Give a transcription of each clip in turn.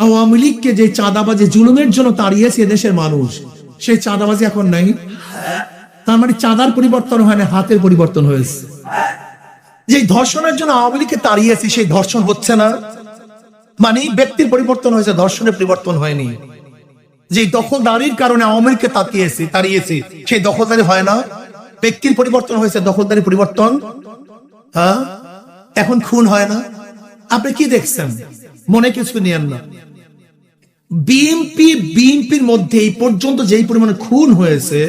আওয়ামী লীগকে যে চাঁদাবাজি জুলুমের জন্য তাড়িয়েছে দেশের মানুষ, সেই চাঁদাবাজি এখন নাই। তার মানে চাঁদার পরিবর্তন হয় না, হাতের পরিবর্তন হয়েছে। যে ধর্ষণের জন্য আওয়ামী লীগকে তাড়িয়েছে, সেই ধর্ষণ হচ্ছে না, মানে ব্যক্তির পরিবর্তন হয়েছে, ধর্ষণের পরিবর্তন হয়নি। যে দখলদারির কারণে আওয়ামী লীগকে তাড়িয়েছি, সেই দখলদারি হয় না, ব্যক্তির পরিবর্তন হয়েছে, দখলদারি পরিবর্তন। হ্যাঁ, এখন খুন হয় না। আপনি কি দেখছেন? মনে কিছু নিয়েন না। বিএনপির মধ্যে এই পর্যন্ত যেই পরিমাণে খুন হয়েছে,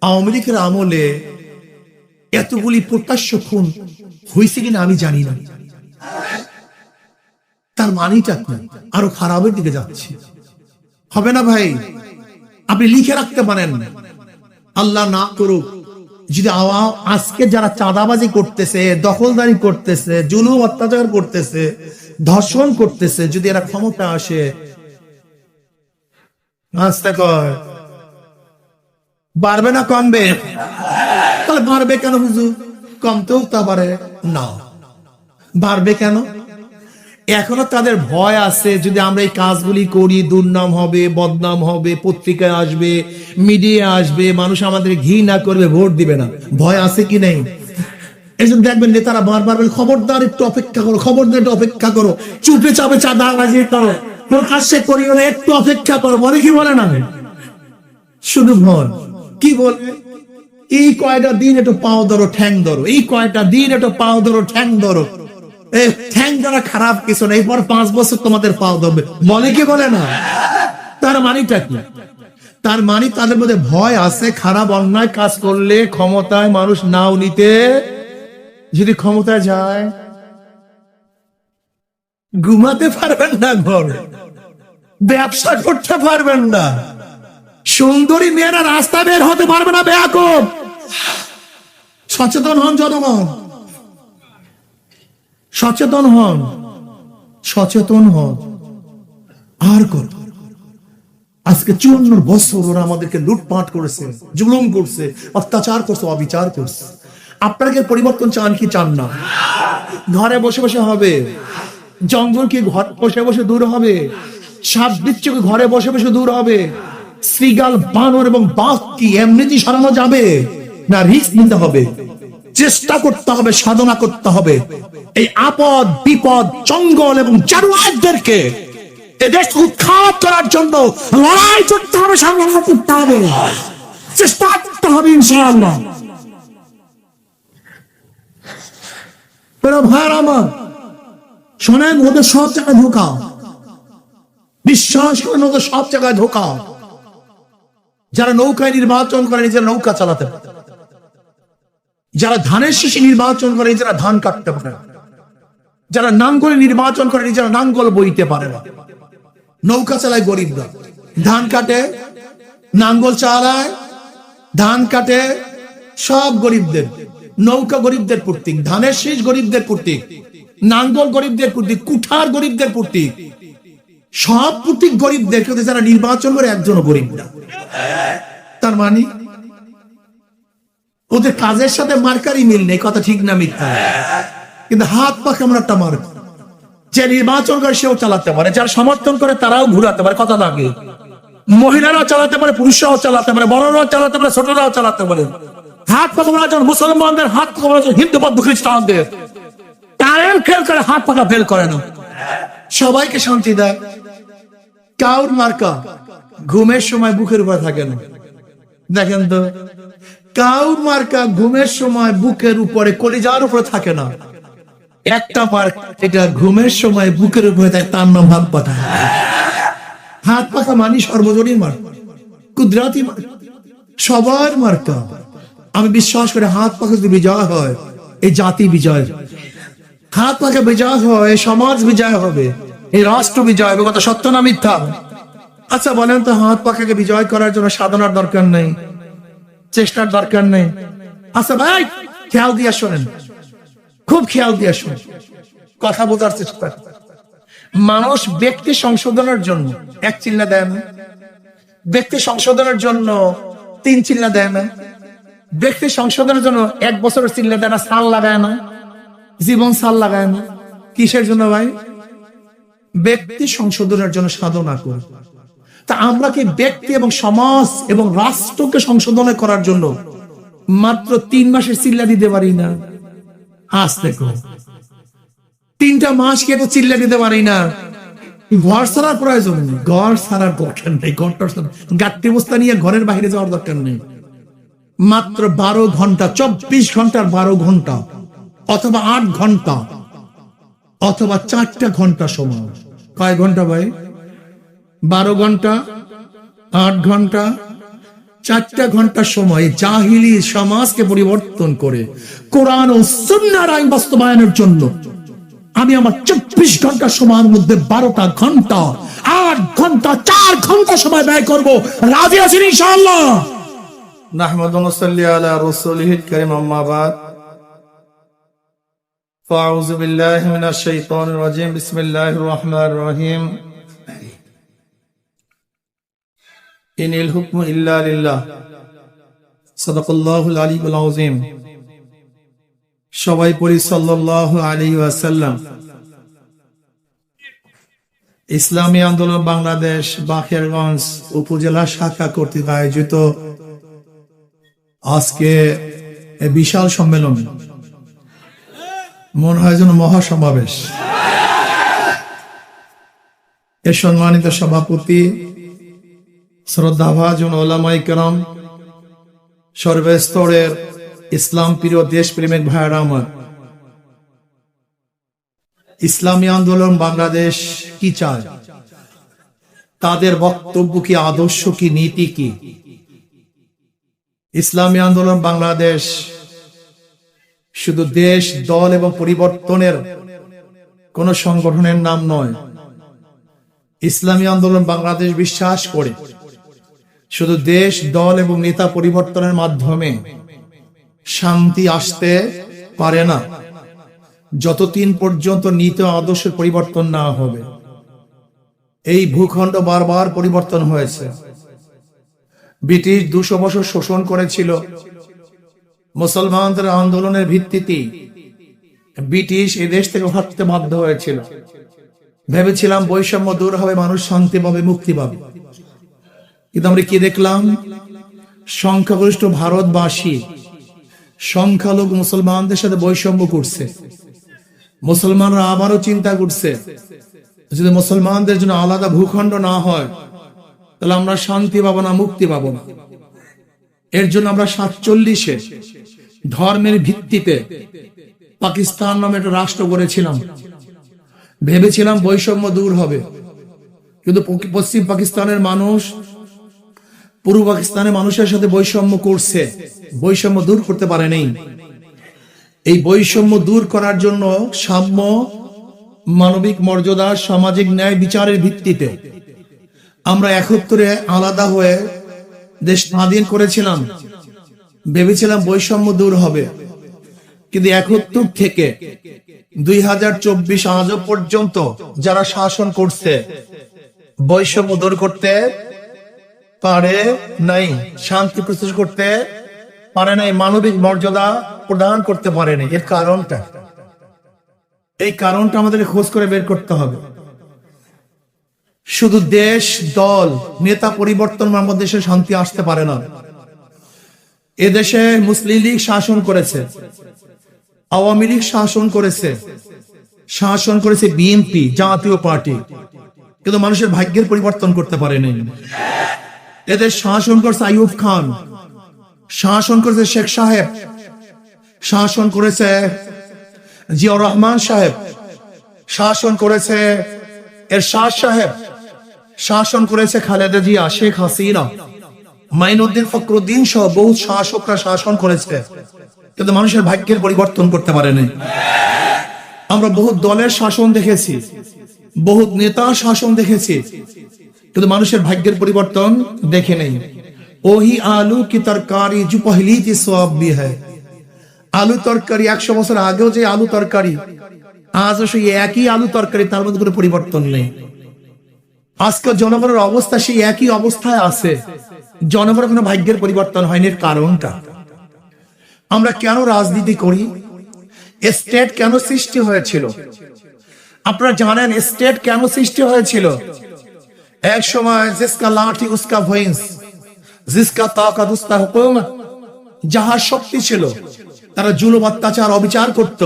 আওয়ামী লীগের আমলে এতগুলি প্রকাশ্য খুন হয়েছে কিনা আমি জানি না। তার মানিটা কি? আরো খারাপের দিকে যাচ্ছে। হবে না ভাই, আপনি লিখে রাখতে পারেন, আল্লাহ না করুক যদি আজকে যারা চাঁদাবাজি করতেছে, দখলদারি করতেছে, জুলুম অত্যাচার করতেছে, ধর্ষণ করতেছে, যদি এরা ক্ষমতা আসে, আস্তে কর, বাড়বে না কমবে? তাহলে বাড়বে কেন হুজুর? কমতেও তা পারে না, বাড়বে কেন? এখনো তাদের ভয় আছে, যদি আমরা এই কাজগুলি করি দুর্নাম হবে, বদনাম হবে, পত্রিকায় আসবে, মিডিয়া আসবে, মানুষ আমাদের ঘৃণা করবে, ভোট দিবে না। ভয় আছে কি নেই? এই জন্য দেখবেন নেতারা বারবার বলে, খবরদার একটু অপেক্ষা করো, খবরদার একটু অপেক্ষা করো, চুপে চাপে চাঁদাবাজি করো, প্রকাশ্যে করিও না, একটু অপেক্ষা করো। বলে কি বলে না? শুধু ভয়। কি বলবে? এই কয়টা দিন একটু পাও ধরো, ঠ্যাং ধরো, এই কয়টা দিন একটু পাও ধরো, ঠ্যাং ধরো। ঠ্যাং ধরা খারাপ কিছু না, এরপর 5 বছর তোমাদের পাও ধরবে। বলে কি বলে না? তার মানিটা কি? তার মানে তাদের মধ্যে ভয় আছে, খারাপ অন্যায় কাজ করলে ক্ষমতায় মানুষ নাও নিতে, যদি ক্ষমতায় যায় ঘুমাতে পারবেন না, ঘরে ব্যবসা করতে পারবেন না, সুন্দরী মেয়েরা রাস্তা বের হতে পারবে না। বেয়াকুব, সচেতন হন জনগণ, সচেতন হন, সচেতন হন। আর কর, আজকে 54 বছর ওরা আমাদেরকে লুটপাট করেছে, জুলুম করছে, অত্যাচার করছে, অবিচার করছে। আপনাকে পরিবর্তন চান কি চান না? ঘরে বসে বসে হবে? জঙ্গল কি ঘরে বসে বসে দূর হবে? সাপ বিচ্ছু কি ঘরে বসে বসে দূর হবে? শ্রীগাল, বানর এবং বাঘ কি এমনিতেই সরানো যাবে না? রিস্ক নিতে হবে, চেষ্টা করতে হবে, সাধনা করতে হবে। এই আপদ বিপদ, জঙ্গল এবং জানোয়ারদেরকে এদেশ উৎখাত করার জন্য লড়াই করতে হবে, সংগ্রাম করতে হবে, চেষ্টা করতে হবে ইনশাআল্লাহ। ভাইরা আমার শোনেন, ওদের সব জায়গায় ধোঁকা, বিশ্বাস করেন, ওদের সব জায়গায় ধোঁকা। যারা নৌকায় নির্বাচন করে নিজেরা নৌকা চালাতে পারে, যারা ধানের শীষে নির্বাচন করে নিজেরা ধান কাটতে পারে, যারা নাঙ্গলে নির্বাচন করে নিজেরা নাঙ্গল বইতে পারে না। নৌকা চালায় গরিবরা, ধান কাটে, নাঙ্গল চালায়, ধান কাটে, সব গরিবদের। নৌকা গরিবদের প্রতীক, ধানের শীষ গরিবদের প্রতীক, নাঙ্গল গরিবদের প্রতীক, কুঠার গরিবদের প্রতীক, সব প্রতীক গরিবদের। কিন্তু যারা নির্বাচন করে একজনও গরিব না। তার মানে ওদের কাজের সাথে মার্কারই মিল নেই। কথা ঠিক না মিথ্যা? কিন্তু হাত পা কেমন একটা মার্ক। যে নির্বাচন করে সেও চালাতে পারে, যারা সমর্থন করে তারাও ঘুরাতে পারে। কথা লাগে, মহিলারাও চালাতে পারে, পুরুষরাও চালাতে পারে, বড়রাও চালাতে পারে, ছোটরাও চালাতে পারে। হাত পা কেমন একজন মুসলমানদের, হাত পা কেমন হিন্দু বৌদ্ধ খ্রিস্টানদের, তারাও ফেল করে, হাত পাকা ফেল করে না। সবাইকে শান্তি দেয়। কাউর মার্কা ঘুমের সময় বুকের উপরে থাকে না। দেখেন তো, কাউর মার্কা ঘুমের সময় বুকের উপরে, কলিজার উপরে থাকে না। একটা মার্কা এটা ঘুমের সময় বুকের উপরে থাকে, তার নাম হাত পাখা। হাত পাখা মানি সর্বজনীন মার্কা, কুদরাতি মার্কা, সবার মার্কা। আমি বিশ্বাস করি হাত পাখা যদি বিজয় হয়, এই জাতি বিজয়, হাত পাখা বিজয় হয়, সমাজ বিজয় হবে, এই রাষ্ট্র বিজয় হবে। কথা সত্য না মিথ্যা? আচ্ছা বলেন তো, হাত পাখাকে বিজয় করার জন্য সাধনার দরকার নেই, চেষ্টার দরকার নেই? আচ্ছা ভাই, খেয়াল দিয়ে শোনেন, খুব খেয়াল দিয়ে শোনেন, কথা বোঝার চেষ্টা। মানুষ ব্যক্তি সংশোধনের জন্য 1 চিল্লা দেয় না, ব্যক্তি সংশোধনের জন্য 3 চিল্লা দেয় না, ব্যক্তি সংশোধনের জন্য 1 বছরের চিল্লা দেয় না, সাল লাগায় না, জীবন সাল লাগায় না। কিসের জন্য ভাই? ব্যক্তি সংশোধনের জন্য সাধনা করি। তা আমরা কি ব্যক্তি এবং সমাজ এবং রাষ্ট্রকে সংশোধন করার জন্য মাত্র 3 মাসের চিল্লা দিতে পারি না? আজ দেখো 3টা মাস কেটে চিল্লা দিতে পারি না। ঘর ছাড়ার প্রয়োজন নেই, ঘর ছাড়ার দরকার নেই, গাট্টি বস্তা নিয়ে ঘরের বাইরে যাওয়ার দরকার নেই। মাত্র 12 ঘন্টা, 24 ঘন্টার 12 ঘন্টা অথবা 8 ঘন্টা অথবা 4টা ঘন্টা সময়। কয় ঘন্টা ভাই? 12 ঘন্টা, 8 ঘন্টা, 4টা ঘন্টা সময় জাহিলি সমাজকে পরিবর্তন করে কোরআন ও সুন্নাহর আইন বাস্তবায়নের জন্য আমি আমার 24 ঘন্টা সময়ের মধ্যে 12টা ঘন্টা, 8 ঘন্টা, 4 ঘন্টা সময় ব্যয় করব। রাজি আছেন ইনশাআল্লাহ? নাহমাদু ওয়া নুসাল্লি আলা রাসূলিহিল কারীম, আম্মা বাদ। ফাউযু বিল্লাহি মিনাশ শাইতানির রাজীম। বিসমিল্লাহির রহমানির রহিম। ইনিল হুকমু ইল্লা লিল্লাহ। সাদাকাল্লাহুল আলিয়্যুল আযীম। সবাই পড়ি সাল্লাল্লাহু আলাইহি ওয়াসাল্লাম। ইসলামী আন্দোলন বাংলাদেশ বাকেরগঞ্জ উপজেলা শাখা কর্তৃক আয়োজিত আজকে বিশাল সম্মেলন, মনে হয় যেন মহাসমাবেশ। এর সম্মানিত সভাপতি শ্রদ্ধাভাজন ওলামায়ে কেরাম, সর্বস্তরের ইসলাম প্রিয় দেশপ্রেমিক ভাইয়েরা আমার, ইসলামী আন্দোলন বাংলাদেশ কি চায়, তাদের বক্তব্য কি, আদর্শ কি, নীতি কি? ইসলামী আন্দোলন বাংলাদেশ শুধু দেশ, দল এবং পরিবর্তনের কোন সংগঠনের নাম নয়। ইসলামী আন্দোলন বাংলাদেশ বিশ্বাস করে শুধু দেশ, দল এবং নেতা পরিবর্তনের মাধ্যমে শান্তি আসতে পারে না, যতদিন পর্যন্ত নীতি আদর্শের পরিবর্তন না হবে। এই ভূখণ্ড বারবার পরিবর্তন হয়েছে। ব্রিটিশ 200 বছর শোষণ করেছিল। মুসলমানদের আন্দোলনের ভিত্তিতে ব্রিটিশ এই দেশ থেকে হটতে বাধ্য হয়েছিল। ভেবেছিলাম বৈষম্য দূর হবে, মানুষ শান্তি পাবে, মুক্তি পাবে। কিন্তু আমরা কি দেখলাম? সংখ্যাগরিষ্ঠ ভারতবাসী সংখ্যালঘু মুসলমানদের সাথে বৈষম্য করছে। মুসলমানরা আবারও চিন্তা করছে, যদি মুসলমানদের জন্য আলাদা ভূখণ্ড না হয় তাহলে আমরা শান্তি পাবো না, মুক্তি পাবো না। এর জন্য আমরা 47-এ ধর্মের ভিত্তিতে পাকিস্তান নামে একটা রাষ্ট্র গড়েছিলাম। ভেবেছিলাম বৈষম্য দূর হবে, কিন্তু পশ্চিম পাকিস্তানের মানুষ পূর্ব পাকিস্তানের মানুষের সাথে বৈষম্য করছে, বৈষম্য দূর করতে পারে নাই। এই বৈষম্য দূর করার জন্য সাম্য, মানবিক মর্যাদা, সামাজিক ন্যায় বিচারের ভিত্তিতে আমরা 71-এ আলাদা হয়ে দেশ স্বাধীন করেছিলাম। ভেবেছিলাম বৈষম্য দূর হবে, কিন্তু 71 থেকে 2024 আজ পর্যন্ত যারা শাসন করছে বৈষম্য দূর করতে পারে নাই, শান্তি প্রতিষ্ঠা করতে পারে নাই, মানবিক মর্যাদা প্রদান করতে পারে নাই। এর কারণটা, এই কারণটা আমাদের খোঁজ করে বের করতে হবে। শুধু দেশ, দল, নেতা পরিবর্তন আমাদের দেশে শান্তি আসতে পারে না। এদেশে মুসলিম লীগ শাসন করেছে, আওয়ামী লীগ শাসন করেছে, শাসন করেছে বিএনপি, জাতীয় পার্টি, কিন্তু মানুষের ভাগ্যের পরিবর্তন করতে পারেনি। এদের শাসন করেছে আইয়ুব খান, শাসন করেছে শেখ সাহেব, শাসন করেছে জিয়াউর রহমান সাহেব, শাসন করেছে এরশাদ সাহেব, শাসন করেছে খালেদা জিয়া, শেখ হাসিনা, মাইনুদ্দিন ফখরুদ্দিন সহ বহু শাসকরা শাসন করেছে, কিন্তু মানুষের ভাগ্যের পরিবর্তন করতে পারেনি। আমরা বহু দলের শাসন দেখেছি, বহু নেতার শাসন দেখেছি, কিন্তু মানুষের ভাগ্যের পরিবর্তন দেখে নেই। ওহি আলু কি তরকারি जो पहली थी स्वाब भी है। আলু তরকারি 100 বছর আগেও যে আলু তরকারি, আজও সেই একই আলু তরকারি, তার মধ্যে কোনো পরিবর্তন নেই। আজকে জনগণের অবস্থা সেই একই অবস্থায় আছে, জনগণের কোনো ভাগ্যের পরিবর্তন হয়নি। এর কারণটা, আমরা কেন রাজনীতি করি? স্টেট কেন সৃষ্টি হয়েছিল? আপনারা জানেন স্টেট কেন সৃষ্টি হয়েছিল? এক সময় জিসকা লাঠি উসকা ভয়েন্স, জিসকা তাকাত উসকা হুকুমত, যাহার শক্তি ছিল তারা জুলুম অত্যাচার অবিচার করত।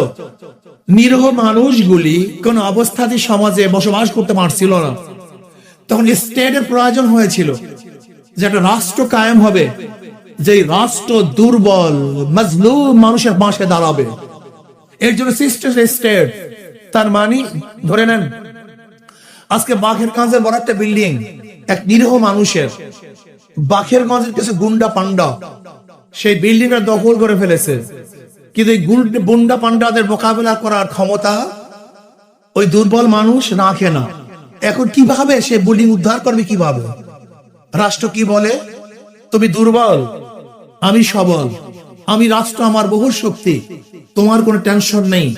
নিরীহ মানুষগুলি কোন অবস্থাতে সমাজে বসবাস করতে পারছিল না। তখন স্টেটের প্রয়োজন হয়েছিল যে একটা রাষ্ট্র কায়েম হবে, যে রাষ্ট্র দুর্বল মজলুম মানুষের পাশে দাঁড়াবে। এর জন্য স্টেট। তার মানে ধরে নেন আজকে বাখেরগঞ্জের বড় একটা বিল্ডিং এক নিরীহ মানুষের, বাখেরগঞ্জের কিছু গুন্ডা পান্ডা সেই বিল্ডিংটা দখল করে ফেলেছে। কিন্তু এই গুন্ডা পান্ডাদের মোকাবেলা করার ক্ষমতা ওই দুর্বল মানুষ রাখে না। এখন কিভাবে সে বিল্ডিং উদ্ধার করবে? কিভাবে? রাষ্ট্র কি বলে? তুমি দুর্বল, আমি সবল, আমি রাষ্ট্র, আমার বহু শক্তি, তোমার কোনো টেনশন নেই,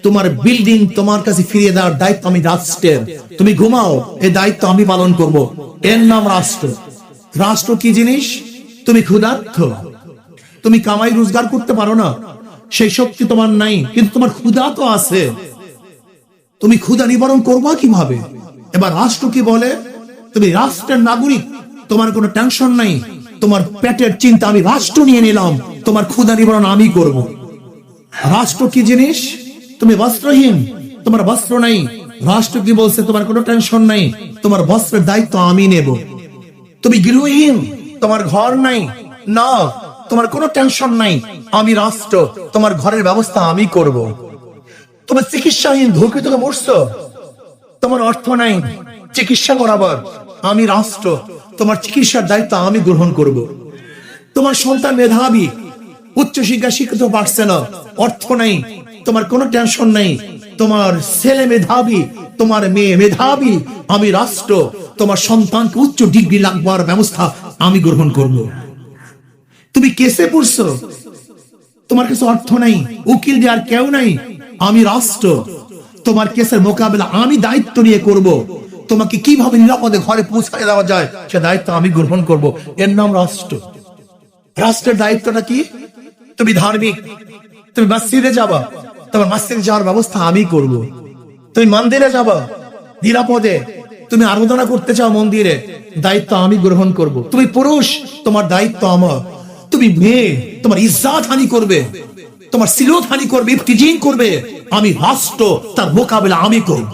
তোমার বিল্ডিং তোমার কাছে ফিরিয়ে দেওয়ার দায়িত্ব আমি রাষ্ট্রের, তুমি ঘুমাও, এই দায়িত্ব আমি পালন করব। এর নাম রাষ্ট্র। রাষ্ট্র কি জিনিস? তুমি ক্ষুধার্ত, তুমি কামাই রোজগার করতে পারো না, সেই শক্তি তোমার নাই, কিন্তু তোমার ক্ষুধা তো আছে, তুমি ক্ষুধা নিবারণ করবা কিভাবে? এবার রাষ্ট্র কি বলে? তুমি রাষ্ট্রের নাগরিক, তোমার কোনো টেনশন নাই, তোমার পেটের চিন্তা আমি রাষ্ট্র নিয়ে নিলাম, তোমার ক্ষুধা নিবারণ আমি করব। রাষ্ট্র কি জিনিস? তুমি বস্ত্রহীন, তোমার বস্ত্র নাই, রাষ্ট্র কি বলছে? তোমার কোনো টেনশন নাই, তোমার বস্ত্রের দায়িত্ব আমি নেব। তুমি গৃহহীন, তোমার ঘর নাই, না, তোমার কোনো টেনশন নাই, আমি রাষ্ট্র, তোমার ঘরের ব্যবস্থা আমি করব। তোমার চিকিৎসাহীন, ধুকে তোকে মরছো, তোমার অর্থ নাই চিকিৎসা করাবার, আমি রাষ্ট্র, তোমার চিকিৎসার দায়িত্ব আমি গ্রহণ করব। তোমার সন্তান মেধাবী, উচ্চশিক্ষা শিক্ষিত পারছে না, অর্থ নাই, তোমার কোনো টেনশন নাই, তোমার ছেলে মেধাবী, তোমার মেয়ে মেধাবী, আমি রাষ্ট্র, তোমার সন্তানকে উচ্চ ডিগ্রি লাগবার ব্যবস্থা আমি গ্রহণ করব। তুমি কেসে পড়ছো, তোমার কাছে অর্থ নাই, উকিল দেওয়ার কেউ নাই, আমি রাষ্ট্র, তোমার কেসের মোকাবেলা আমি দায়িত্ব নিয়ে করব। তোমাকে কিভাবে নিরাপদে ঘরে পৌঁছায় দেওয়া যায় সে দায়িত্ব আমি গ্রহণ করব। এর নাম রাষ্ট্র। রাষ্ট্রের দায়িত্বটা কি? তুমি ধার্মিক, তুমি মসজিদে যাবা, তোমার মসজিদে যাওয়ার ব্যবস্থা আমি করব। তুমি মন্দিরে যাবা নিরাপদে, তুমি আরাধনা করতে চাও মন্দিরে, দায়িত্ব আমি গ্রহণ করব। তুমি পুরুষ, তোমার দায়িত্ব আমার। তুমি মেয়ে, তোমার ইজ্জত হানি করবে, তোমার সিলত হানি করবে, ইফতিজিন করবে, আমি রাষ্ট্র, তার মোকাবেলা আমি করব।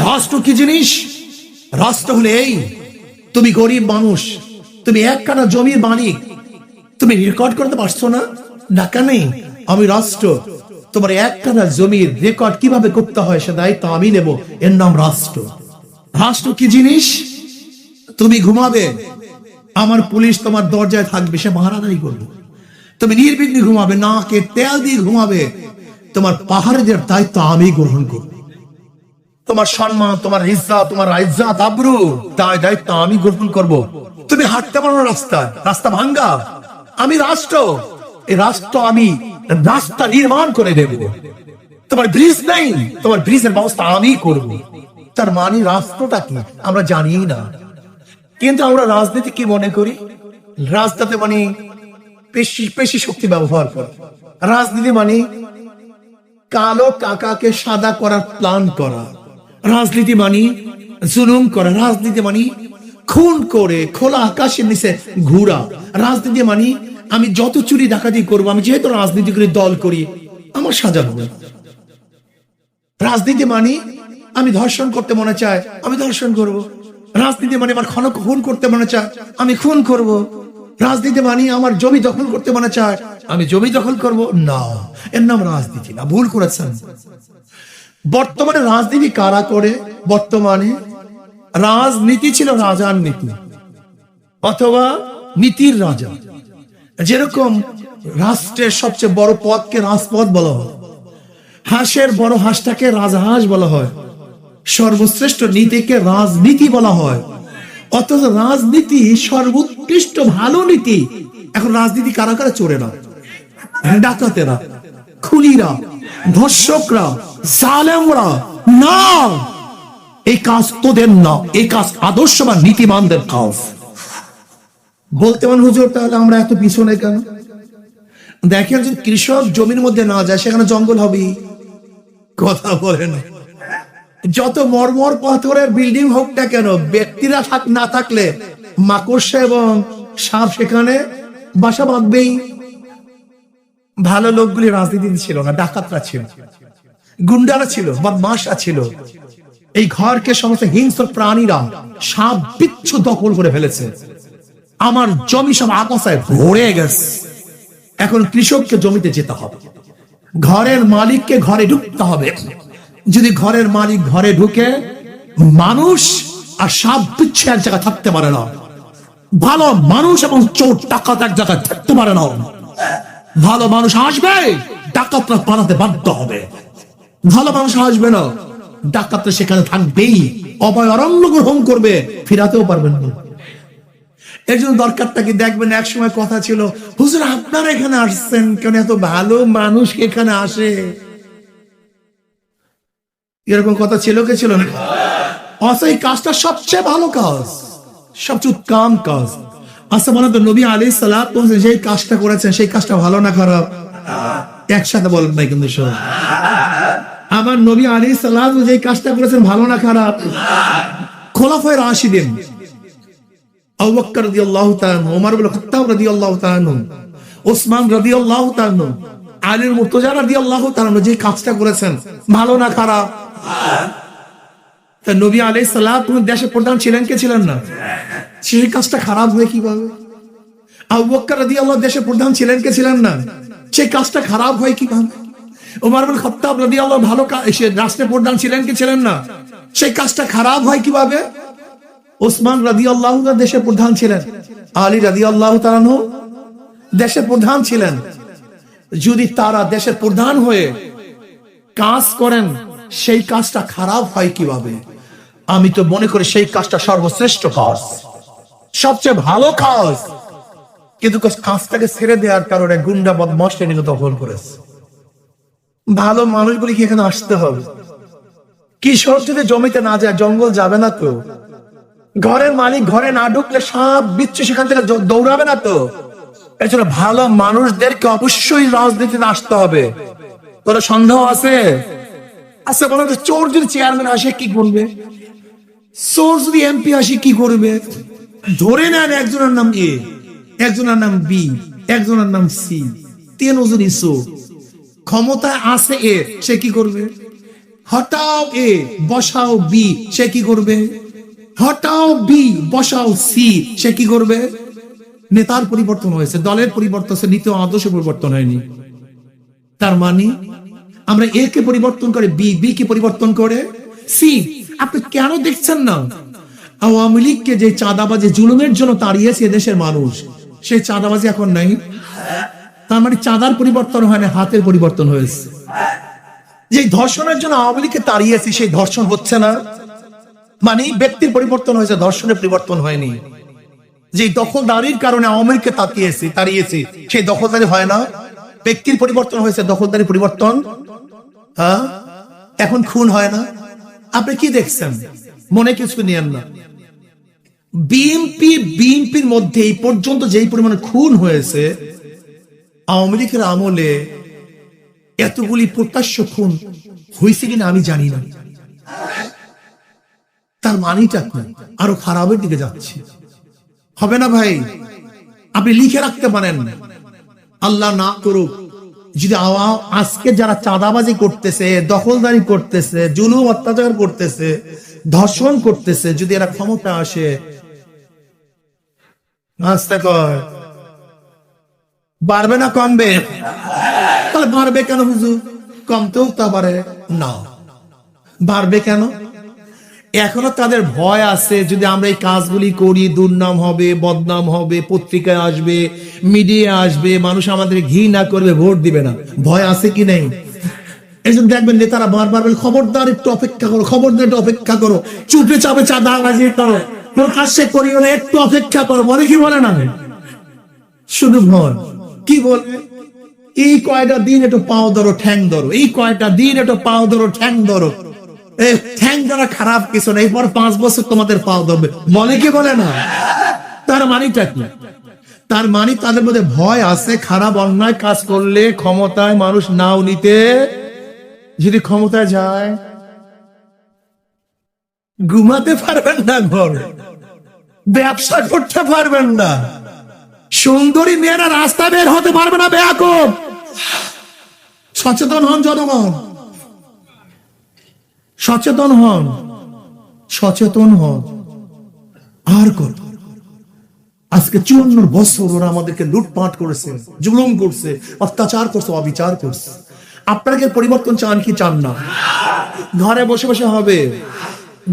রাষ্ট্র কি জিনিস? রাষ্ট্র হলে এই, তুমি গরিব মানুষ, তুমি এক কাটা জমির মালিক, তুমি রেকর্ড করতে পারছো না, টাকা নেই, আমি রাষ্ট্র, তোমার এক কাটা জমির রেকর্ড কিভাবে করতে হয় সে দায়িত্ব আমি নেব। এর নাম রাষ্ট্র। রাষ্ট্র কি জিনিস? তুমি ঘুমাবে, আমার পুলিশ তোমার দরজায় থাকবে, সে পাহারাদারি করবে। তুমি নির্বিঘ্নে ঘুমাবে, নাকে তেল দিয়ে ঘুমাবে, তোমার পাহাড়ের দায়িত্ব আমি গ্রহণ করব। তোমার সম্মান, তোমার ইজ্জত, তোমার ইজ্জত আবরু, তার দায়িত্ব আমি গ্রহণ করব। তুমি হাঁটতে পারো না রাস্তায়, রাস্তা ভাঙ্গা, আমি রাষ্ট্র, এই রাষ্ট্র আমি রাস্তা নির্মাণ করে দেব। তোমার ব্রিজ নাই, তোমার ব্রিজের ব্যবস্থা আমি করব। তার মানে রাষ্ট্রটা কি আমরা জানি না, কিন্তু আমরা রাজনীতি কি মনে করি? রাজনীতি মানে পেশি শক্তি ব্যবহার করা, রাজনীতি মানে কালো কাকাকে সাদা করার প্ল্যান করা, রাজনীতি মানে জুলুম করা, রাজনীতি মানে খুন করে খোলা আকাশের নিচে ঘুরা, রাজনীতি মানে আমি যত চুরি ডাকাতি করবো, আমি যেহেতু রাজনীতি করি, দল করি, আমার সাজা হবে। রাজনীতি মানে আমি ধর্ষণ করতে মনে চায়, আমি ধর্ষণ করব। রাজনীতি মানে আমার খুন করতে মনে চায়, আমি খুন করব। রাজনীতি মানে আমার জমি দখল করতে মনে চায়, আমি জমি দখল করব। না, এর নাম রাজনীতি না, ভুল করেছেন। বর্তমানে রাজনীতি কারা করে? বর্তমানে রাজনীতি ছিল রাজার নীতি অথবা নীতির রাজা। যেরকম রাষ্ট্রের সবচেয়ে বড় পদকে রাজপদ বলা হয়, হাঁসের বড় হাঁসটাকে রাজহাঁস বলা হয়, সর্বশ্রেষ্ঠ নীতিকে রাজনীতি বলা হয়। অথচ রাজনীতি সর্বোৎকৃষ্ট ভালো নীতি। এখন রাজনীতি কারা কারা? চোরেরা, ডাকাতেরা, খুনিরা, ধর্ষকরা, জালেমরা। না, এই কাজ তোদের না, এই কাজ আদর্শবান নীতিমানদের কাজ। বলতে পারেন হুজুর তাহলে আমরা এত পিছনে কেন? দেখেন, যদি কৃষক জমির মধ্যে না যায় সেখানে জঙ্গল হবে। কথা বলে না, যত মরমর পাথরের বিল্ডিং হোক না কেন, ব্যক্তিরা না থাকলে মাকড়সা এবং সাপ সেখানে বাসা বাঁধবেই। ভালো লোকগুলি রাজনীতিতে ছিল না, ডাকাতরা ছিল, গুন্ডারা ছিল, বদমাশরা ছিল। এই ঘরকে সমস্ত হিংস্র প্রাণীরা সাপ বিচ্ছু দখল করে ফেলেছে। আমার জমি সব আকাশায় ভরে গেছে। এখন কৃষককে জমিতে যেতে হবে, ঘরের মালিককে ঘরে ঢুকতে হবে। যদি ঘরের মালিক ঘরে ঢুকে, মানুষ আর সাপ বিচ্ছু এক জায়গায় থাকতে পারে না। ভালো মানুষ এবং চোর ডাকাত এক জায়গায় থাকতে পারে না। ভালো মানুষ আসবে, ডাকাতরা পালাতে বাধ্য হবে। ভালো মানুষ আসবে না, ডাকাতরা সেখানে থাকবেই, অভয় অরণ্য গ্রহণ করবে, ফিরাতেও পারবেন না। এর জন্য দরকারটা কি দেখবেন, এক সময় কথা ছিল, হুজুর আপনারা এখানে আসছেন কেন, এত ভালো মানুষ এখানে আসে, এরকম কথা ছিল কি ছিল না? অথচ এই কাজটা সবচেয়ে ভালো কাজ, সবচেয়ে উত্তম কাজ। আচ্ছা বলেন তো, নবী আলাইহিস সালাত যে কাজটা করেছেন সেই কাজটা ভালো না খারাপ? একসাথে বলেন নাই কিন্তু সব। আমার নবী আলাইহিস সালাত যে কাজটা করেছেন ভালো না খারাপ? খোলাফায়ে রাশিদিন আবু বকর রাদিয়াল্লাহু তাআলা, ওমর ইবনে খাত্তাব রাদিয়াল্লাহু তাআলা, ওসমান রাদিয়াল্লাহু তাআলা, আলী মুর্তজা রাদিয়াল্লাহু তাআলা যে কাজটা করেছেন ভালো না খারাপ? তা নবী আলাইহিস সালাত দেশের প্রধান ছিলেন কে ছিলেন না? সেই কাজটা খারাপ হয় কিভাবে? আবু বকর রাদিয়াল্লাহু দেশের প্রধান ছিলেন কে ছিলেন না? সেই কাজটা খারাপ হয় কিভাবে? ওমর ইবনে খাত্তাব রাদিয়াল্লাহু ভালো রাষ্ট্রের প্রধান ছিলেন কি ছিলেন না? সেই কাজটা খারাপ হয় কিভাবে? ওসমান রাদিয়াল্লাহু তাআলা দেশের প্রধান ছিলেন, আলী রাদিয়াল্লাহু তাআলা দেশের প্রধান ছিলেন। যদি তারা দেশের প্রধান হয়ে কাজ করেন, সেই কাজটা খারাপ হয় কিভাবে? আমি তো মনে করি সেই কাজটা সর্বশ্রেষ্ঠ কাজ, সবচেয়ে ভালো কাজ। কিন্তু কাজটাকে ছেড়ে দেওয়ার কারণে গুন্ডা বদমাশ নিয়ে দখল করেছে। ভালো মানুষগুলি কি এখানে আসতে হবে? কৃষক যদি জমিতে না যায়, জঙ্গল যাবে না তো? ঘরের মালিক ঘরে না ঢুকলে সাপ বিচ্ছু সেখান থেকে দৌড়াবে না তো? এছাড়া ভালো মানুষদেরকে অবশ্যই রাজনীতিতে আসতে হবে। তোর সন্দেহ আছে? আচ্ছা বলো তো, চোর যদি চেয়ারম্যান আসে কি করবে? চোর যদি এমপি আসে কি করবে? ধরে নেন একজনের নাম এ, একজনের নাম বি, একজনের নাম সি, তিনজনই চোর। ক্ষমতায় আছে এ, সে কি করবে? হটাও এ বসাও বি, সে কি করবে? হটাও বি বসাও সি, সে কি করবে? নেতার পরিবর্তন হয়েছে, দলের পরিবর্তন হয়েছে, নীতি আদর্শ পরিবর্তন হয়নি। তার মানে আমরা এ কে পরিবর্তন করে বি, বি কে পরিবর্তন করে সি। আপনি কেন দেখছেন না আওয়ামী লীগকে যে চাঁদাবাজি জুলুমের জন্য তাড়িয়েছে দেশের মানুষ, সেই চাঁদাবাজি এখন নাই? তার মানে চাঁদার পরিবর্তন হয় না, হাতের পরিবর্তন হয়েছে। যে ধর্ষণের জন্য আওয়ামী লীগকে তাড়িয়েছে, সেই ধর্ষণ হচ্ছে না, মানে ব্যক্তির পরিবর্তন হয়েছে, ধর্ষণের পরিবর্তন হয়নি। যে দখলদারির কারণে আওয়ামী লীগকে তাড়িয়েছি, সেই দখলদারি হয় না, ব্যক্তির পরিবর্তন হয়েছে, দখলদারি পরিবর্তন। হ্যাঁ, এখন খুন হয় না। আপনি কি দেখছেন? মনে কিছু নিয়েন না। বিএনপির মধ্যে এই পর্যন্ত যেই পরিমাণে খুন হয়েছে, আওয়ামী লীগের আমলে এতগুলি প্রত্যাশ্য খুন হয়েছে কিনা আমি জানি না। তার মানিটা আরো খারাপের দিকে যাচ্ছে। হবে না ভাই? আপনি লিখে রাখতে পারেন, আল্লাহ না করুক যদি আজকে যারা চাঁদাবাজি করতেছে, দখলদারি করতেছে, জুলুম অত্যাচার করতেছে, ধর্ষণ করতেছে, যদি এরা ক্ষমতা আসে, আস্তে কর, বাড়বে না কমবে? তাহলে বাড়বে কেন হুজুর? কমতেও তা পারে না, বাড়বে কেন? এখনো তাদের ভয় আছে, যদি আমরা এই কাজগুলি করি দুর্নাম হবে, বদনাম হবে, পত্রিকায় আসবে, মিডিয়া আসবে, মানুষ আমাদের ঘৃণা করবে, ভোট দিবে না। ভয় আছে কি নেই? এই জন্য দেখবেন নেতারা বারবার বলে, খবরদার একটু অপেক্ষা করো, খবরদার একটু অপেক্ষা করো, চুপে চাপে চাঁদাবাজি করো, প্রকাশ্যে করিও না, একটু অপেক্ষা করো। বলে কি বলে না? শুধু ভয়। কি বলবে? এই কয়টা দিন একটু পাও ধরো, ঠ্যাং ধরো, এই কয়টা দিন একটু পাও ধরো, ঠ্যাং ধরো। ঠ্যাং ধরা খারাপ কিছু না, এরপর 5 বছর তোমাদের পাও ধরবে। বলে কি বলে না? তার মানিটা কি? তার মানে তাদের মধ্যে ভয় আছে, খারাপ অন্যায় কাজ করলে ক্ষমতায় মানুষ নাও নিতে, যদি ক্ষমতায় যায় ঘুমাতে পারবেন না, ঘরে ব্যবসা করতে পারবেন না, সুন্দরী মেয়েরা রাস্তা বের হতে পারবে না। বেয়াকুব, সচেতন হন জনগণ, সচেতন হন, সচেতন হন। আর কত? আজকে 54 বছর ওরা আমাদেরকে লুটপাট করেছে, জুলুম করছে, অত্যাচার করছে, অবিচার করছে। আপনাকে পরিবর্তন চান কি চান না? ঘরে বসে বসে হবে?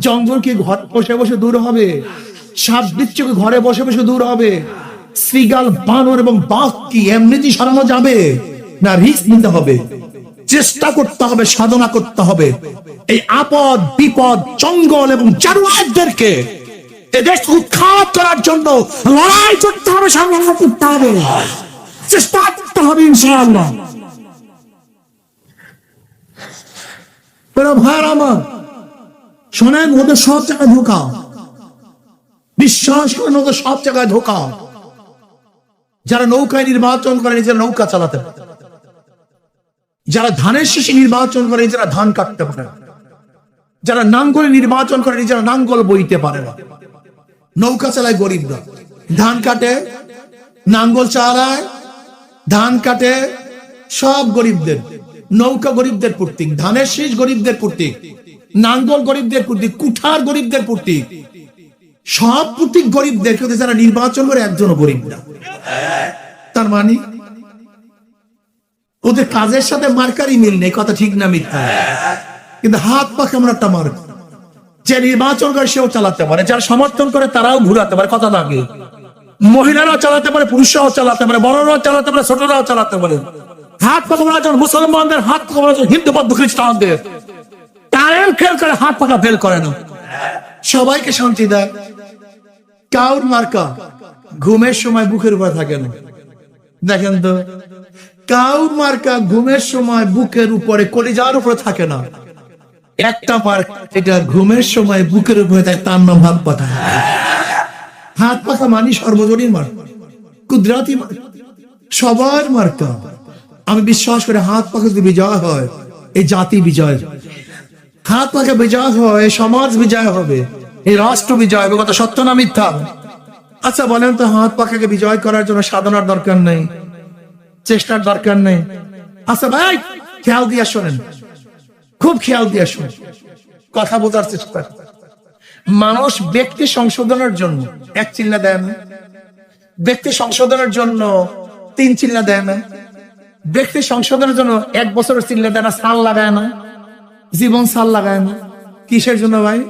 জঙ্গল কি ঘরে বসে বসে দূর হবে? সাপ বিচ্ছু কি ঘরে বসে বসে দূর হবে? শ্রীগাল, বানর এবং বাঘ কি এমনিতেই সরানো যাবে? না, রিস্ক নিতে হবে, চেষ্টা করতে হবে, সাধনা করতে হবে। এই আপদ বিপদ, জঙ্গল এবং জানোয়ারদেরকে এদেশ উৎখাত করার জন্য লড়াই করতে হবে, সংগ্রাম করতে হবে, চেষ্টা করতে হবে ইনশাআল্লাহ। ভাইয়ের আমার শোনেন, ওদের সব জায়গায় ধোকা, বিশ্বাস করেন, ওদের সব জায়গায় ধোকা। যারা নৌকায় নির্বাচন করে নিজেরা নৌকা চালাতে পারে, যারা ধানের শীষে নির্বাচন করে নিজেরা ধান কাটতে পারে, যারা নাঙ্গলে নির্বাচন করে নিজেরা নাঙ্গল বইতে পারে না। নৌকা চালায় গরিবরা, ধান কাটে, নাঙ্গল চালায়, ধান কাটে, সব গরিবদের। নৌকা গরিবদের প্রতীক, ধানের শীষ গরিবদের প্রতীক, নাঙ্গল গরিবদের প্রতীক, কুঠার গরিবদের প্রতীক, সব প্রতীক গরিবদের। কিন্তু যারা নির্বাচন করে একজনও গরিব না। তার মানে ওদের কাজের সাথে মার্কারই মিল নেই, কথা ঠিক না মিথ্যা? কিন্তু হাত পা কেমন একটা মার্ক। যে নির্বাচন করে সেও চালাতে পারে, যারা সমর্থন করে তারাও ঘুরাতে পারে, কথা লাগে। মহিলারাও চালাতে পারে, পুরুষরাও চালাতে পারে, বড়রাও চালাতে পারে, ছোটরাও চালাতে পারে। হাত পা কেমন একজন মুসলমানদের, হাত পা কেমন হিন্দু বৌদ্ধ খ্রিস্টানদের। তারাও ফেল করে, হাত পাকা ফেল করে না। সবাইকে শান্তি দেয়। কাউর মার্কা ঘুমের সময় বুকের উপরে থাকে না, দেখেন তো। কাউর মার্কা ঘুমের সময় বুকের উপরে, কলিজার উপরে থাকে না। একটা মার্কা এটা ঘুমের সময় বুকের উপরে থাকে, তার নাম হাত পাখা। হাত পাখা মানি সর্বজনীন মার্কা, কুদরাতি মার্কা, সবার মার্কা। আমি বিশ্বাস করি হাত পাখা যদি বিজয় হয়, এই জাতি বিজয়। হাত পাখা বিজয় হয়, সমাজ বিজয় হবে, এই রাষ্ট্র বিজয় হবে। কথা সত্য না মিথ্যা? আচ্ছা বলেন তো, হাত পাখাকে বিজয় করার জন্য সাধনার দরকার নেই, চেষ্টার দরকার নেই? আচ্ছা ভাই, খেয়াল দিয়ে শোনেন, খুব খেয়াল দিয়ে শোনেন, কথা বোঝার চেষ্টা। মানুষ ব্যক্তি সংশোধনের জন্য 1 চিল্লা দেয় না, ব্যক্তি সংশোধনের জন্য 3 চিল্লা দেয় না, ব্যক্তি সংশোধনের জন্য 1 বছরের চিল্লা দেয় না, সাল লাগায় না, জীবন সাল লাগায় না। কিসের জন্য ভাই?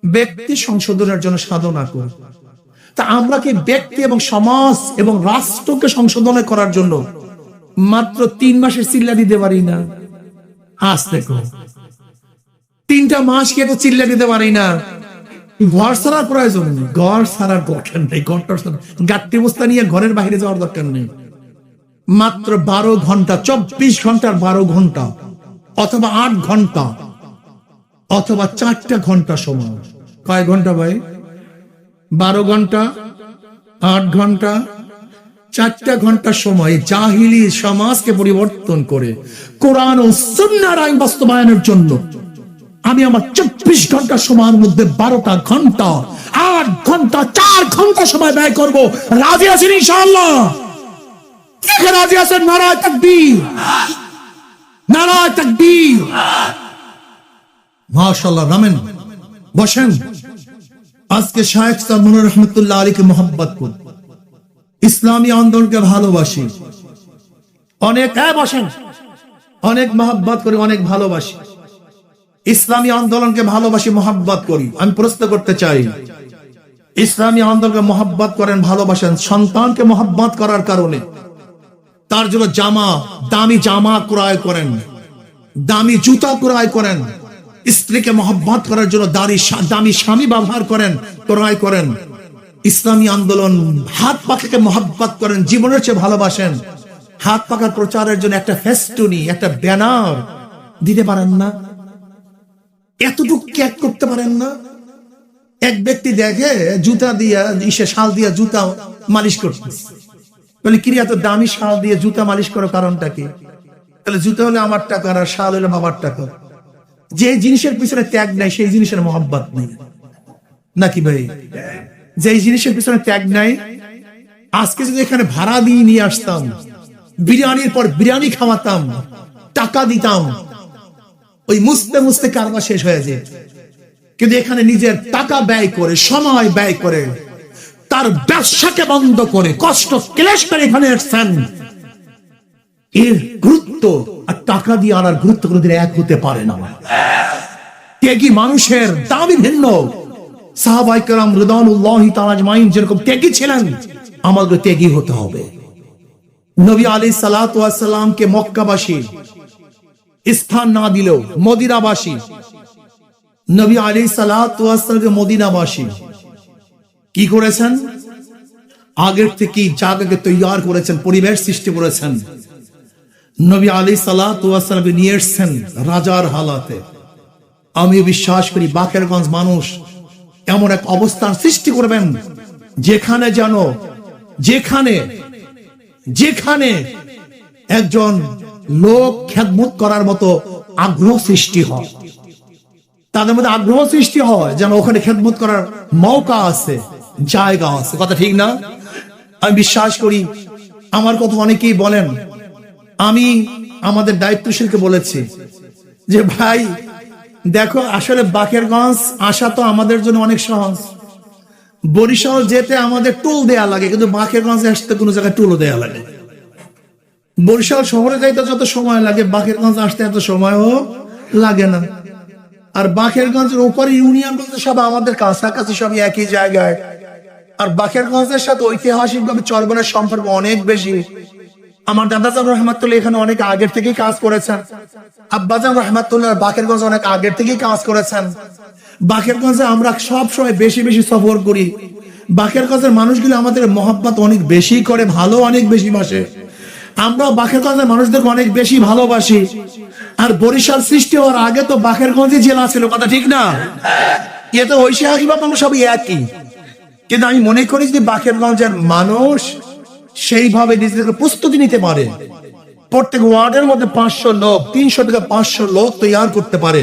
ব্যক্তি সংশোধনের জন্য সাধনা করি। তা আমরা কি ব্যক্তি এবং সমাজ এবং রাষ্ট্রকে সংশোধন করার জন্য মাত্র 3 মাসের চিল্লা দিতে পারি না? আজ থেকে 3টা মাস কি একটা চিল্লা দিতে পারি না? ঘর ছাড়ার প্রয়োজন নেই, ঘর ছাড়ার দরকার নেই, গাট্টি বস্তা নিয়ে ঘরের বাইরে যাওয়ার দরকার নেই। মাত্র 12 ঘন্টা, 24 ঘন্টার 12 ঘন্টা, অথবা 8 ঘন্টা, অথবা 4টা ঘন্টা সময়। কয় ঘন্টা ভাই? 12 ঘন্টা, 8 ঘন্টা, 4টা ঘন্টা সময় জাহিলি সমাজকে পরিবর্তন করে কোরআন ও সুন্নাহর আইন বাস্তবায়নের জন্য আমি আমার 24 ঘন্টা সময়ের মধ্যে 12টা ঘন্টা, 8 ঘন্টা, 4 ঘন্টা সময় ব্যয় করব। রাজি আছেন ইনশাআল্লাহ? রাজি আছেন? নারায়ে তাকবীর, নারায়ে তাকবীর। মাশাআল্লাহ। নামেন, বসেন। আজকে শায়েখ সামনুর রহমতুল্লাহ আলীকে মোহাব্বত করি, ইসলামী আন্দোলনকে ভালোবাসি অনেক। বসেন। অনেক মোহাব্বত করি, অনেক ভালোবাসি, ইসলামী আন্দোলনকে ভালোবাসি, মোহাব্বত করি। আমি প্রশ্ন করতে চাই, ইসলামী আন্দোলনকে মোহাব্বত করেন, ভালোবাসেন, সন্তানকে মোহাব্বত করার কারণে তার জন্য দামি জামা ক্রয় করেন, দামি জুতা ক্রয় করেন, স্ত্রীকে মোহাব্বত করার জন্য দামি স্বামী ব্যবহার করেন, ক্রয় করেন। ইসলামী আন্দোলন হাত পাখাকে মোহাব্বত করেন, জীবনের চেয়ে ভালোবাসেন। হাত পাখার প্রচারের জন্য একটা ফেস্টুনি, একটা ব্যানার দিতে পারেন না? এতটুকু ক্যাক করতে পারেন না? এক ব্যক্তি দেখে জুতা দিয়া, শাল দিয়া জুতা মালিশ করতেছে, বলে কি এত দামি শাল দিয়ে জুতা মালিশ করো, কারণটা কি? তাহলে জুতা হলে আমার টাকা আর শাল হলে বাবার টাকা। যে জিনিসের পিছনে ত্যাগ নাই সেই জিনিসের মহব্বত নেই, নাকি ভাই? যে জিনিসের পিছনে ত্যাগ নাই, আজকে যদি এখানে ভাড়া দিয়ে নিয়ে আসতাম, বিরিয়ানির পর বিরিয়ানি খাওয়াতাম, টাকা দিতাম, ওই মুছতে মুছতে কারবার শেষ হয়ে যায়। কিন্তু এখানে নিজের টাকা ব্যয় করে, সময় ব্যয় করে, তার ব্যবসাকে বন্ধ করে, কষ্ট ক্লেশ করে এখানে এসেছেন। এর গুরুত্ব আর টাকা দিয়ে আনার গুরুত্ব কোনোদিন এক হতে পারে না। ত্যাগী মানুষের দামই ভিন্ন। সাহাবায়ে কেরাম রিদওয়ানুল্লাহি তাআলা আজমাইন যেরকম ত্যাগী ছিলেন, আমাদের ত্যাগী হতে হবে। নবী আলাইহিস সালাতু ওয়াস সালামকে মক্কাবাসী স্থান না দিলেও মদিনাবাসী, নবী আলাইহিস সালাতু ওয়াস সালামকে মদিনাবাসী কি করেছেন? আগের থেকে জায়গাকে তৈয়ার করেছেন, পরিবেশ সৃষ্টি করেছেন। নবী আলাইহিস সালাতু ওয়াস সালামকে নিয়ে এসেছেন রাজার হালাতে। আমি বিশ্বাস করি বাকেরগঞ্জ মানুষ এমন এক অবস্থান সৃষ্টি করবেন যেখানে যেন যেখানে একজন লোক খেদমত করার মতো আগ্রহ সৃষ্টি হয়, তাদের মধ্যে আগ্রহ সৃষ্টি হয় যেন ওখানে খেদমত করার মৌকা আছে, জায়গা আছে। কথা ঠিক না? আমি বিশ্বাস করি, আমার কথা অনেকেই বলেন, আমি আমাদের দায়িত্বশীলকে বলেছি যে ভাই দেখো, আসলে বাকেরগঞ্জ আসা তো আমাদের জন্য অনেক সহজ। বরিশাল যেতে আমাদের টুল দেয়া লাগে, কিন্তু বাকেরগঞ্জে আসতে কোনো জায়গায় টুলও দেয়া লাগে। বরিশাল শহরে যাইতে যত সময় লাগে, বাকেরগঞ্জ আসতে এত সময়ও লাগে না। আর বাকেরগঞ্জের উপরে ইউনিয়ন বলতে সব আমাদের কাছাকাছি, সবই একই জায়গায়। আর বাকেরগঞ্জের সাথে ঐতিহাসিকভাবে চরবনের সম্পর্ক অনেক বেশি। আমার দাদাজান রহমাতুল্লাহ এখানে অনেক আগের থেকেই কাজ করেছেন, আব্বাজান রহমাতুল্লাহ বাকেরগঞ্জ অনেক আগের থেকেই কাজ করেছেন। বাকেরগঞ্জে আমরা সব সময় বেশি বেশি সফর করি। বাকেরগঞ্জের মানুষগুলো আমাদের মহব্বত অনেক বেশি করে, ভালো অনেক বেশি বাসে। আমরা বাকেরগঞ্জের মানুষদেরকে অনেক বেশি ভালোবাসি। আর বরিশাল সৃষ্টি হওয়ার আগে তো বাকেরগঞ্জে জেলা ছিল, কথা ঠিক না? এ তো ঐতিহাসিকভাবে আমরা সবই একই। কিন্তু আমি মনে করি যে বাকেরগঞ্জের মানুষ সেইভাবে নিজেদেরকে প্রস্তুতি নিতে পারে, প্রত্যেক ওয়ার্ডের মধ্যে 500 লোক, 300 থেকে 500 লোক তৈরি করতে পারে।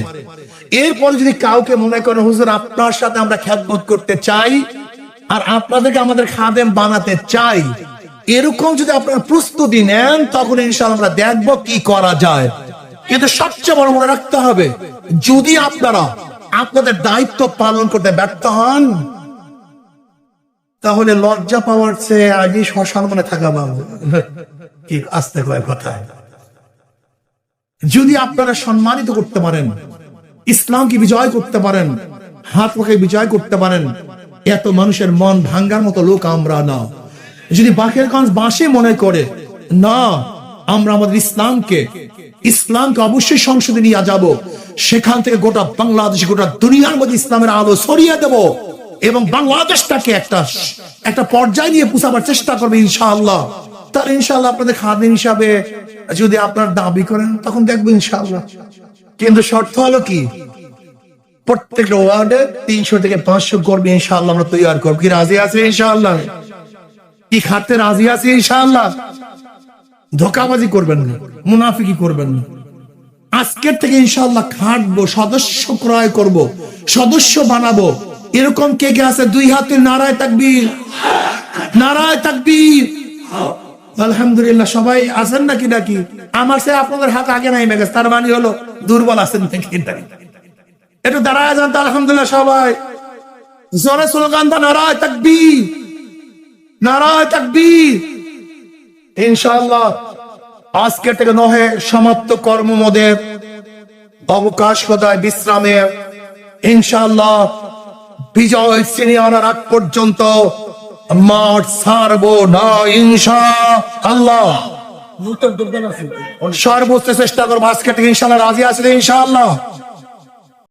এরপরে যদি কাউকে মনে করেন হুজুর আপনার সাথে আমরা খেদমত করতে চাই আর আপনাদেরকে আমাদের খাদেম বানাতে চাই, এরকম যদি আপনারা প্রস্তুতি নেন, তখন ইনশাআল্লাহ আমরা দেখব কি করা যায়। কিন্তু সবচেয়ে বড় মনে রাখতে হবে, যদি আপনারা আপনাদের দায়িত্ব পালন করতে ব্যর্থ হন, তাহলে লজ্জা পাওয়ার চেয়ে আগে শ্মশান মনে থাকা ভালো। কি আস্তে কয় কথা। যদি আপনারা সম্মানিত করতে পারেন, ইসলামকে বিজয় করতে পারেন, হাত পাকে বিজয় করতে পারেন, এত মানুষের মন ভাঙ্গার মতো লোক আমরা না। যদি বাকেরগঞ্জ বাসী মনে করে না, আমরা আমাদের ইসলামকে অবশ্যই সংসদে নিয়ে যাব, সেখান থেকে গোটা বাংলাদেশ, গোটা দুনিয়ার মধ্যে ইসলামের আলো ছড়িয়ে দেব এবং বাংলাদেশটাকে একটা পর্যায়ে নিয়ে পৌঁছাবার চেষ্টা করবে ইনশাআল্লাহ। তার ইনশাআল্লাহ আপনাদের খাদেম হিসাবে যদি আপনার দাবি করেন, তখন দেখবো ইনশাআল্লাহ। কিন্তু শর্ত হলো কি, প্রত্যেকটা ওয়ার্ডে 300 থেকে 500 কর্মী ইনশাআল্লাহ আমরা তৈরি করব। কি রাজি আছে ইনশাআল্লাহ? কি খাতে রাজি আছে ইনশাআল্লাহ? ধোঁকাবাজি করবেন না, মুনাফিকি করবেন না। আজকের থেকে ইনশাআল্লাহ খাটবো, সদস্য ক্রয় করব, সদস্য বানাবো। এরকম কে কে আছে? 2 হাতে নারায়ে তাকবীর, নারায়ে তাকবীর। আলহামদুলিল্লাহ, সবাই আছেন নাকি? নাকি আমার সে আপনাদের হাত আগে নাই মেগেছে, তার মানে হলো দুর্বল আছেন নাকি? একটু দাঁড়ায় যান তো। আলহামদুলিল্লাহ, সবাই জোরে স্লোগান দাও, নারায়ে তাকবীর, নারায়ে তাকবীর। ইনশাআল্লাহ আজকে থেকে নহে সমাপ্ত কর্মমদের অবকাশ কোথায় বিশ্রামে, ইনশাআল্লাহ বিজয় ছিনিয়ে আনার আগ পর্যন্ত মাঠ ছাড়বো না ইনশাআল্লাহ। সর্বোচ্চ চেষ্টা করবো আজকে থেকে ইনশাআল্লাহ। রাজি আছেন ইনশাআল্লাহ?